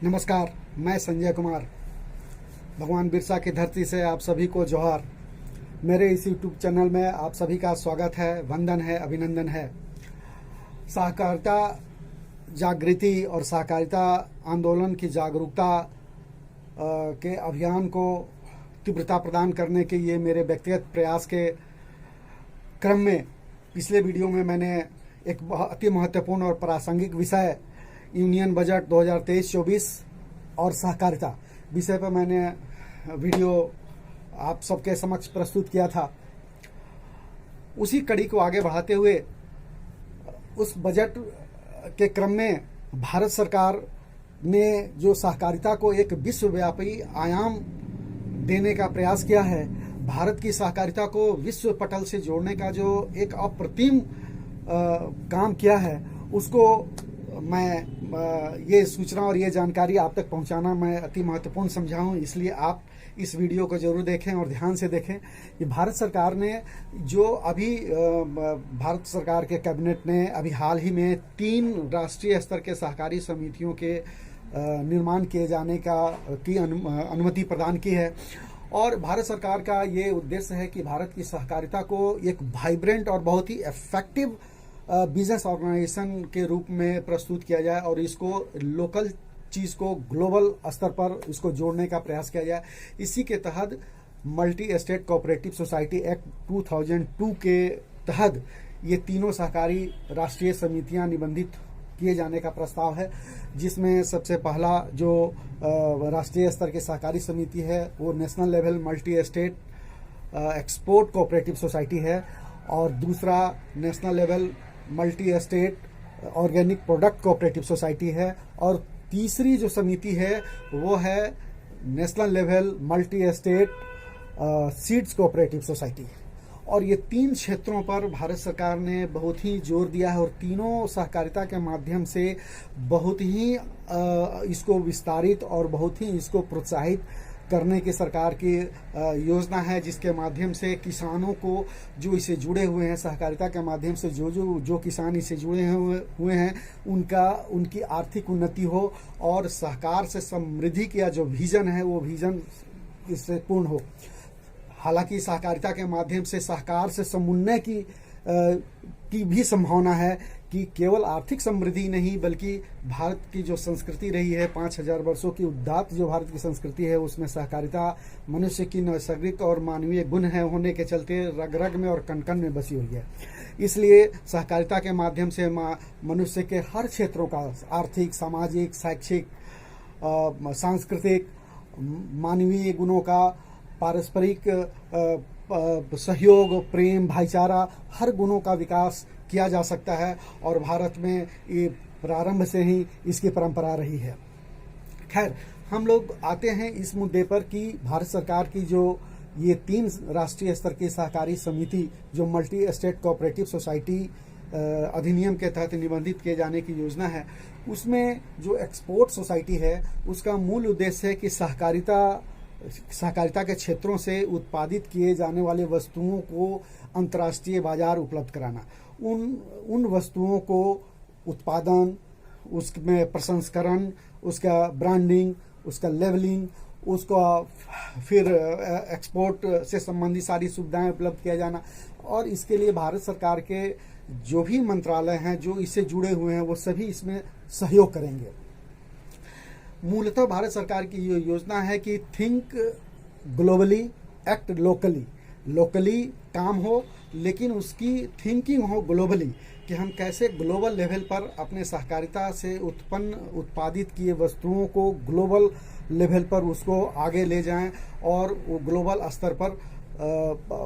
नमस्कार, मैं संजय कुमार। भगवान बिरसा की धरती से आप सभी को जोहार। मेरे इस यूट्यूब चैनल में आप सभी का स्वागत है, वंदन है, अभिनंदन है। सहकारिता जागृति और सहकारिता आंदोलन की जागरूकता के अभियान को तीव्रता प्रदान करने के ये मेरे व्यक्तिगत प्रयास के क्रम में पिछले वीडियो में मैंने एक अति महत्वपूर्ण और प्रासंगिक विषय यूनियन बजट 2023-24 और सहकारिता विषय पर मैंने वीडियो आप सबके समक्ष प्रस्तुत किया था। उसी कड़ी को आगे बढ़ाते हुए उस बजट के क्रम में भारत सरकार ने जो सहकारिता को एक विश्वव्यापी आयाम देने का प्रयास किया है, भारत की सहकारिता को विश्व पटल से जोड़ने का जो एक अप्रतिम काम किया है, उसको मैं ये सूचना और ये जानकारी आप तक पहुंचाना मैं अति महत्वपूर्ण समझा हूं। इसलिए आप इस वीडियो को जरूर देखें और ध्यान से देखें कि भारत सरकार ने जो अभी भारत सरकार के कैबिनेट ने अभी हाल ही में 3 राष्ट्रीय स्तर के सहकारी समितियों के निर्माण किए जाने की अनुमति प्रदान की है। और भारत सरकार का ये उद्देश्य है कि भारत की सहकारिता को एक वाइब्रेंट और बहुत ही इफेक्टिव बिजनेस ऑर्गेनाइजेशन के रूप में प्रस्तुत किया जाए और इसको लोकल चीज़ को ग्लोबल स्तर पर इसको जोड़ने का प्रयास किया जाए। इसी के तहत multi estate cooperative society act 2002 के तहत ये तीनों सहकारी राष्ट्रीय समितियां निबंधित किए जाने का प्रस्ताव है, जिसमें सबसे पहला जो राष्ट्रीय स्तर की सहकारी समिति है वो national level multi estate export cooperative society है और दूसरा national level multi estate organic product cooperative society है और तीसरी जो समिति है वो है national level multi estate seeds cooperative society. और ये 3 क्षेत्रों पर भारत सरकार ने बहुत ही जोर दिया है और तीनों सहकारिता के माध्यम से बहुत ही इसको विस्तारित और बहुत ही इसको प्रोत्साहित करने की सरकार की योजना है, जिसके माध्यम से किसानों को जो इससे जुड़े हुए हैं, सहकारिता के माध्यम से जो किसान इससे जुड़े हुए हैं उनकी आर्थिक उन्नति हो और सहकार से समृद्धि का जो विजन है वो विजन इससे पूर्ण हो। हालांकि सहकारिता के माध्यम से सहकार से समुन्नय की भी संभावना है कि केवल आर्थिक समृद्धि नहीं बल्कि भारत की जो संस्कृति रही है 5000 वर्षों की उदात्त जो भारत की संस्कृति है उसमें सहकारिता मनुष्य की नैसर्गिक और मानवीय गुण है होने के चलते रग रग में और कण कण में बसी हुई है। इसलिए सहकारिता के माध्यम से मनुष्य के हर क्षेत्रों का आर्थिक, सामाजिक, शैक्षिक, सांस्कृतिक, मानवीय गुणों का, पारस्परिक सहयोग, प्रेम, भाईचारा, हर गुणों का विकास किया जा सकता है और भारत में ये प्रारंभ से ही इसकी परंपरा रही है। खैर, हम लोग आते हैं इस मुद्दे पर कि भारत सरकार की जो ये 3 राष्ट्रीय स्तर की सहकारी समिति जो मल्टी एस्टेट कोऑपरेटिव सोसाइटी अधिनियम के तहत निबंधित किए जाने की योजना है, उसमें जो एक्सपोर्ट सोसाइटी है उसका मूल उद्देश्य है कि सहकारिता के क्षेत्रों से उत्पादित किए जाने वाले वस्तुओं को अंतर्राष्ट्रीय बाजार उपलब्ध कराना। उन वस्तुओं को उत्पादन, उसमें प्रसंस्करण, उसका ब्रांडिंग, उसका लेवलिंग, उसका फिर एक्सपोर्ट से संबंधित सारी सुविधाएं उपलब्ध किया जाना। और इसके लिए भारत सरकार के जो भी मंत्रालय हैं जो इससे जुड़े हुए हैं वो सभी इसमें सहयोग करेंगे। मूलतः भारत सरकार की ये योजना है कि think globally act locally. Locally काम हो लेकिन उसकी थिंकिंग हो ग्लोबली, कि हम कैसे ग्लोबल लेवल पर अपने सहकारिता से उत्पादित किए वस्तुओं को ग्लोबल लेवल पर उसको आगे ले जाएं और वो ग्लोबल स्तर पर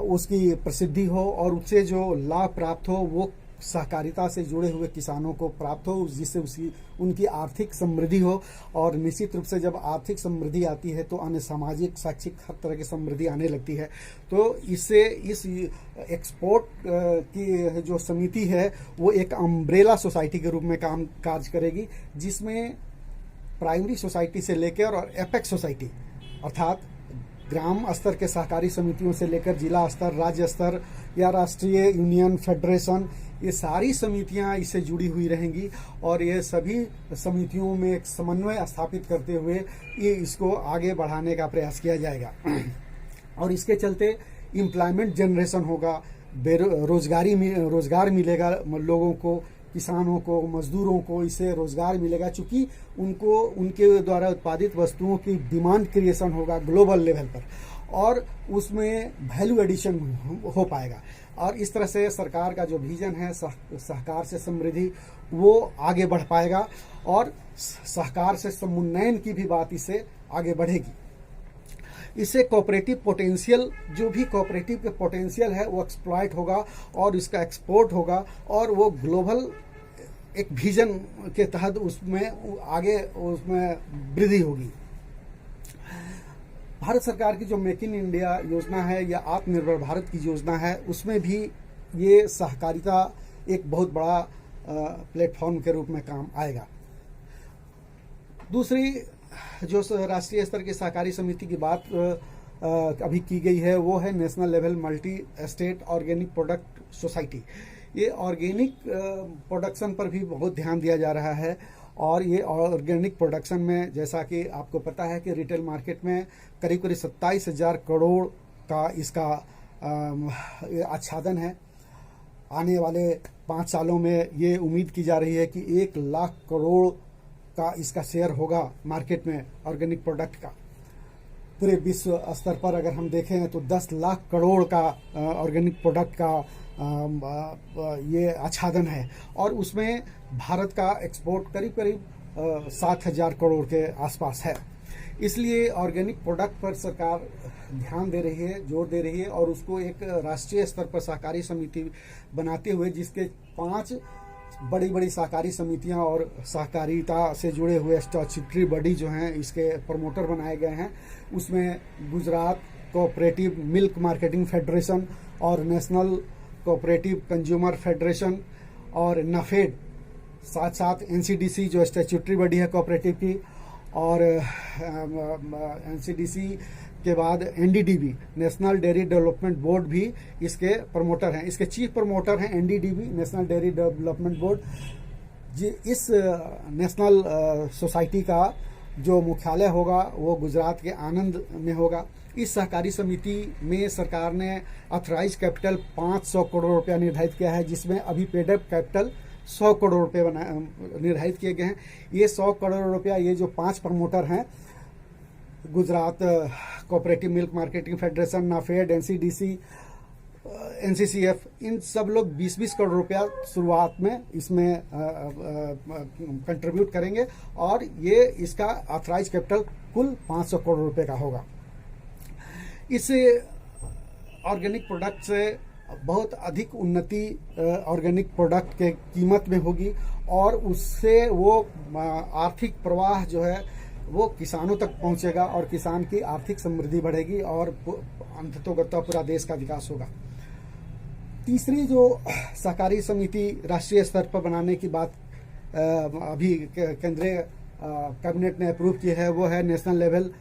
उसकी प्रसिद्धि हो और उससे जो लाभ प्राप्त हो वो सहकारिता से जुड़े हुए किसानों को प्राप्त हो, जिससे उनकी आर्थिक समृद्धि हो। और निश्चित रूप से जब आर्थिक समृद्धि आती है तो अन्य सामाजिक, शैक्षिक हर तरह की समृद्धि आने लगती है। तो इससे इस एक्सपोर्ट की जो समिति है वो एक अम्ब्रेला सोसाइटी के रूप में कार्य करेगी, जिसमें प्राइमरी सोसाइटी से लेकर और एपेक्स सोसाइटी अर्थात ग्राम स्तर के सहकारी समितियों से लेकर जिला स्तर, राज्य स्तर या राष्ट्रीय यूनियन, फेडरेशन, ये सारी समितियां इससे जुड़ी हुई रहेंगी और ये सभी समितियों में एक समन्वय स्थापित करते हुए ये इसको आगे बढ़ाने का प्रयास किया जाएगा। और इसके चलते एम्प्लॉयमेंट जनरेशन होगा, रोजगार मिलेगा लोगों को, किसानों को, मजदूरों को, इससे रोजगार मिलेगा, चूंकि उनको उनके द्वारा उत्पादित वस्तुओं की डिमांड क्रिएशन होगा ग्लोबल लेवल पर और उसमें वैल्यू एडिशन हो पाएगा। और इस तरह से सरकार का जो विजन है सहकार से समृद्धि वो आगे बढ़ पाएगा और सहकार से समुन्नयन की भी बात इससे आगे बढ़ेगी। इससे कोऑपरेटिव पोटेंशियल, जो भी कोऑपरेटिव के पोटेंशियल है वो एक्सप्लॉइट होगा और इसका एक्सपोर्ट होगा और वो ग्लोबल एक विजन के तहत उसमें आगे उसमें वृद्धि होगी। भारत सरकार की जो मेक इन इंडिया योजना है या आत्मनिर्भर भारत की योजना है उसमें भी ये सहकारिता एक बहुत बड़ा प्लेटफॉर्म के रूप में काम आएगा। दूसरी जो राष्ट्रीय स्तर की सहकारी समिति की बात अभी की गई है वो है national level multi state organic product society. ये ऑर्गेनिक प्रोडक्शन पर भी बहुत ध्यान दिया जा रहा है और ये ऑर्गेनिक प्रोडक्शन में जैसा कि आपको पता है कि रिटेल मार्केट में करीब करीब 27,000 करोड़ का इसका आच्छादन है। आने वाले 5 सालों में ये उम्मीद की जा रही है कि 1 लाख करोड़ का इसका शेयर होगा मार्केट में ऑर्गेनिक प्रोडक्ट का। पूरे विश्व स्तर पर अगर हम देखें तो 10 लाख करोड़ का ऑर्गेनिक प्रोडक्ट का ये आच्छादन है और उसमें भारत का एक्सपोर्ट करीब करीब 7,000 करोड़ के आसपास है। इसलिए ऑर्गेनिक प्रोडक्ट पर सरकार ध्यान दे रही है, जोर दे रही है और उसको एक राष्ट्रीय स्तर पर सहकारी समिति बनाते हुए जिसके 5 बड़ी बड़ी सहकारी समितियां और सहकारिता से जुड़े हुए स्टैट्यूटरी बॉडी जो हैं इसके प्रमोटर बनाए गए हैं। उसमें Gujarat cooperative milk marketing federation और नेशनल कोऑपरेटिव कंज्यूमर फेडरेशन और नाफेड, साथ साथ एनसीडीसी जो स्टैट्यूटरी बॉडी है कोऑपरेटिव की, और एनसीडीसी के बाद NDDB national dairy development board भी इसके प्रमोटर हैं। इसके चीफ प्रमोटर हैं NDDB national dairy development board. इस नेशनल सोसाइटी का जो मुख्यालय होगा वो गुजरात के आनंद में होगा। इस सहकारी समिति में सरकार ने ऑथराइज कैपिटल 500 करोड़ रुपया निर्धारित किया है, जिसमें अभी पेड अप कैपिटल 100 करोड़ रुपये निर्धारित किए गए हैं। ये 100 करोड़ रुपया ये जो 5 प्रमोटर हैं Gujarat cooperative milk marketing federation, NAFED, NCDC, NCCF, इन सब लोग 20-20 करोड़ रुपया शुरुआत में इसमें कंट्रीब्यूट करेंगे और ये इसका ऑथराइज कैपिटल कुल 500 करोड़ रुपए का होगा। इस ऑर्गेनिक प्रोडक्ट से बहुत अधिक उन्नति ऑर्गेनिक प्रोडक्ट के कीमत में होगी और उससे वो आर्थिक प्रवाह जो है वो किसानों तक पहुंचेगा और किसान की आर्थिक समृद्धि बढ़ेगी और अंततोगत्वा पूरा देश का विकास होगा। तीसरी जो सहकारी समिति राष्ट्रीय स्तर पर बनाने की बात अभी केंद्रीय कैबिनेट ने अप्रूव की है वो है national level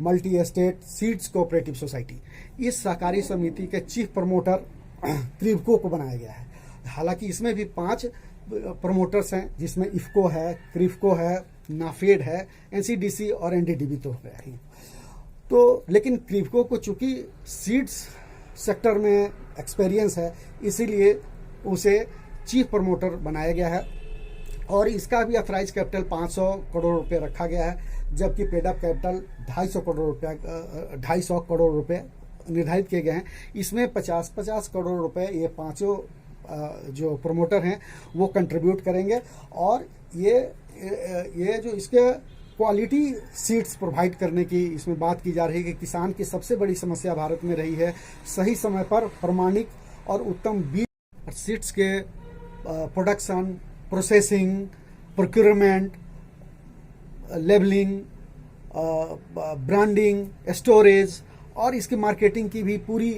multi state seeds cooperative society. इस सहकारी समिति के चीफ प्रमोटर क्रिवको को बनाया गया है। हालांकि इसमें भी 5 प्रमोटर्स हैं जिसमें इफको है, क्रिवको है, नाफेड है, एनसीडीसी और एनडीडीबी तो है ही। तो लेकिन क्रिवको को चूंकि सीड्स सेक्टर में एक्सपीरियंस है इसीलिए उसे चीफ प्रमोटर बनाया गया है और इसका भी ऑथराइज कैपिटल 500 करोड़ रुपए रखा गया है, जबकि पेड अप कैपिटल 250 करोड़ रुपए निर्धारित किए गए हैं। इसमें 50-50 करोड़ रुपए ये 5 जो प्रमोटर हैं वो कंट्रीब्यूट करेंगे और ये जो इसके क्वालिटी सीड्स प्रोवाइड करने की इसमें बात की जा रही है कि किसान की सबसे बड़ी समस्या भारत में रही है सही समय पर प्रमाणिक और उत्तम बीज सीड्स के production, processing, procurement, labelling, branding, storage और इसकी मार्केटिंग की भी पूरी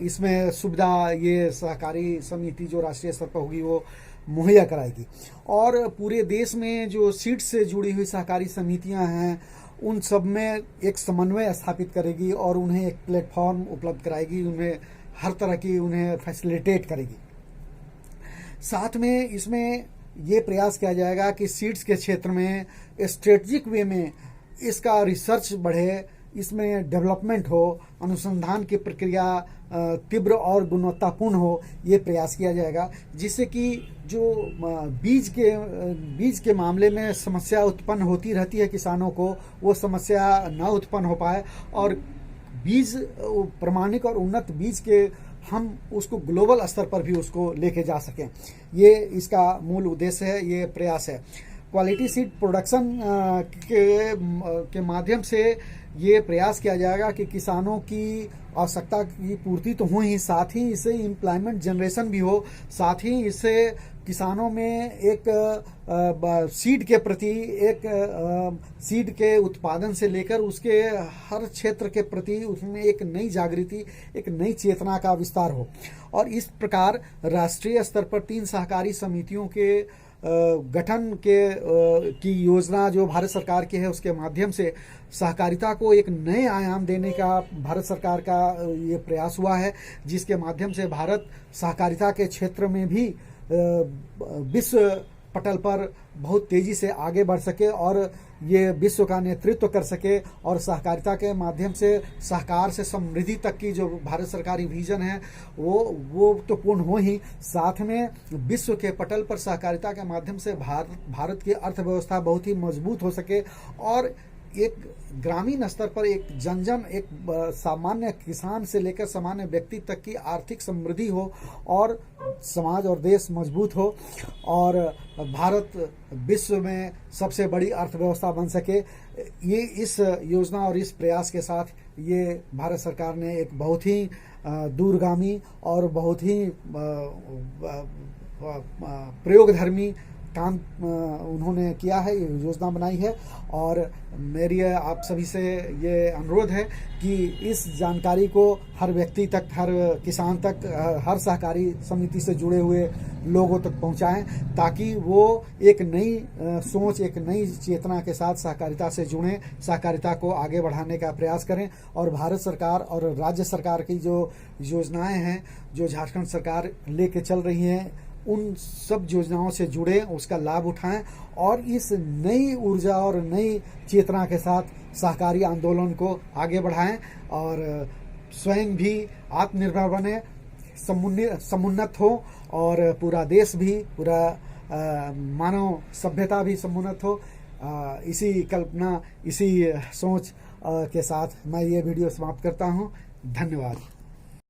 इसमें सुविधा ये सहकारी समिति जो राष्ट्रीय स्तर पर होगी वो मुहैया कराएगी। और पूरे देश में जो सीड्स से जुड़ी हुई सहकारी समितियां हैं उन सब में एक समन्वय स्थापित करेगी और उन्हें एक प्लेटफॉर्म उपलब्ध कराएगी, उन्हें हर तरह की उन्हें फैसिलिटेट करेगी। साथ में इसमें ये प्रयास किया जाएगा कि सीड्स के क्षेत्र में स्ट्रेटजिक वे में इसका रिसर्च बढ़े, इसमें डेवलपमेंट हो, अनुसंधान की प्रक्रिया तीव्र और गुणवत्तापूर्ण हो, ये प्रयास किया जाएगा, जिससे कि जो बीज के मामले में समस्या उत्पन्न होती रहती है किसानों को, वो समस्या न उत्पन्न हो पाए और बीज प्रमाणिक और उन्नत बीज के हम उसको ग्लोबल स्तर पर भी उसको लेके जा सकें। ये इसका मूल उद्देश्य है, ये प्रयास है। क्वालिटी सीड प्रोडक्शन के माध्यम से ये प्रयास किया जाएगा कि किसानों की आवश्यकता की पूर्ति तो हो ही, साथ ही इससे एम्प्लॉयमेंट जनरेशन भी हो, साथ ही इससे किसानों में एक सीड के प्रति, एक सीड के उत्पादन से लेकर उसके हर क्षेत्र के प्रति उसमें एक नई जागृति, एक नई चेतना का विस्तार हो। और इस प्रकार राष्ट्रीय स्तर पर 3 सहकारी समितियों के गठन की योजना जो भारत सरकार की है, उसके माध्यम से सहकारिता को एक नए आयाम देने का भारत सरकार का ये प्रयास हुआ है, जिसके माध्यम से भारत सहकारिता के क्षेत्र में भी विश्व पटल पर बहुत तेजी से आगे बढ़ सके और ये विश्व का नेतृत्व कर सके और सहकारिता के माध्यम से सहकार से समृद्धि तक की जो भारत सरकारी विजन है वो तो पूर्ण हो ही, साथ में विश्व के पटल पर सहकारिता के माध्यम से भारत की अर्थव्यवस्था बहुत ही मजबूत हो सके और एक ग्रामीण स्तर पर एक जन एक सामान्य किसान से लेकर सामान्य व्यक्ति तक की आर्थिक समृद्धि हो और समाज और देश मजबूत हो और भारत विश्व में सबसे बड़ी अर्थव्यवस्था बन सके। ये इस योजना और इस प्रयास के साथ ये भारत सरकार ने एक बहुत ही दूरगामी और बहुत ही प्रयोगधर्मी काम उन्होंने किया है, ये योजना बनाई है। और मेरी आप सभी से ये अनुरोध है कि इस जानकारी को हर व्यक्ति तक, हर किसान तक, हर सहकारी समिति से जुड़े हुए लोगों तक पहुंचाएं, ताकि वो एक नई सोच, एक नई चेतना के साथ सहकारिता से जुड़ें, सहकारिता को आगे बढ़ाने का प्रयास करें और भारत सरकार और राज्य सरकार की जो योजनाएं हैं, जो झारखंड सरकार लेके चल रही हैं, उन सब योजनाओं से जुड़े, उसका लाभ उठाएं और इस नई ऊर्जा और नई चेतना के साथ सहकारी आंदोलन को आगे बढ़ाएं और स्वयं भी आत्मनिर्भर बने, समुन्नत हो और पूरा देश भी, पूरा मानव सभ्यता भी समुन्नत हो। इसी कल्पना, इसी सोच के साथ मैं ये वीडियो समाप्त करता हूँ। धन्यवाद।